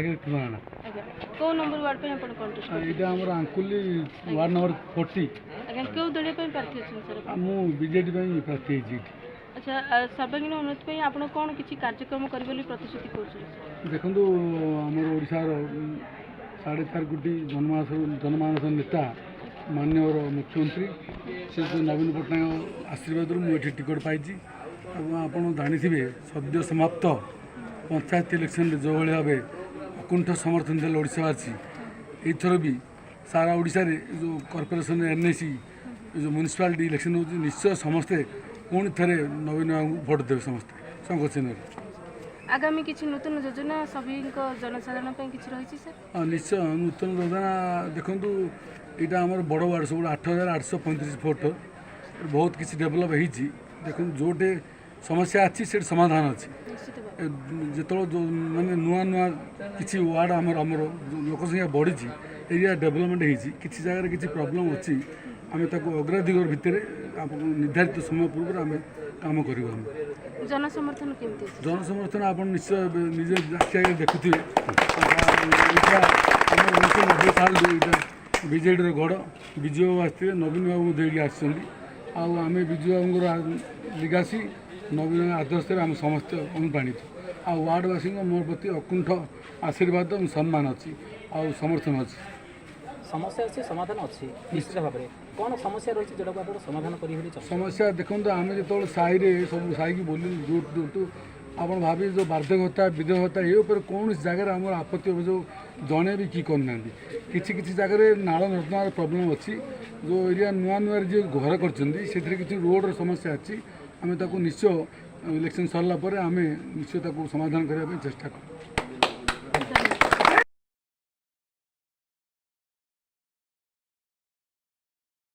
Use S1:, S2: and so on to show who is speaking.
S1: भाग्य ठिकाना
S2: आज्ञा को नंबर वार्ड पे आपण कंटेस्ट
S1: यहाँ आम आंकुली वार्ड नंबर 40
S2: आज्ञा क्यों दलीय पे प्रार्थी अछन सर
S1: मु बीजेडी प्रार्थी है।
S2: अच्छा सर्वांगीन उन्नति पे आपण कोन किछि कार्यक्रम करि बोली प्रतिश्रुति करछन
S1: देखो आमर ओडार 4.5 कोटी जनमानस नेता माननीय मुख्यमंत्री से जो नवीन पट्टनायक आशीर्वाद मुझे टिकट पाई आप जानी सद्य समाप्त पंचायत इलेक्शन जो भाई भाव अकुंठ समर्थन देते ओडावासी एथर भी सारा ओडिशा रे जो कॉर्पोरेशन एनएसी जो म्युनिसिपालिटी इलेक्शन हो निश्चय समस्ते पुणी थे नवीन भोट देवे समस्ते संकोचन
S2: आगामी किछि नूतन योजना सभी जनसाधारण पे किछि रही सर
S1: निश्चय नूतन योजना देखूँ यहाँ आम बड़ वार्ड सब 8835 फुट बहुत किसी डेभलप होती देखो जोटे समस्या अच्छी से समाधान अच्छी जो माने नुआ नुआ किसी वार्ड आमर लोक संख्या बढ़ी एरिया डेभलपमेंट होती किसी जगह किसी प्रोब्लेम अच्छी आम अग्राधिकार भितर निर्धारित समय पूर्व आम काम करूँ
S2: जनसमर्थन केमती
S1: जनसमर्थन आप निश्चय निजे आखि देखुए 1990 साल बीजेडी गढ़ विजय बाबू आसते नवीन बाबू देगी आम विजय बाबू लिगासी नवीन आदर्श आम समस्त अनुप्राणित आ वार्डवासी मोर प्रति अकुंठ आशीर्वाद और सम्मान अच्छी आ समर्थन अच्छी
S3: समस्या अच्छी समाधान अच्छी निश्चित भाव में कौन समस्या रही है जो समाधान कर
S1: समस्या देखो आम जो साई सब साई की बोल दूर आप भावे जो बार्धक्यता विधेयता ये कौन जगह आम आपत्ति अभियोग जड़े भी कि करना किसी जगह नाल नर्दमा प्रोब्लेम अच्छी जो एरिया नुआ नुआ जी घर कर रोड समस्या अच्छी आम निश्चय इलेक्शन सरला आम निश्चय समाधान करने चेष्टा कर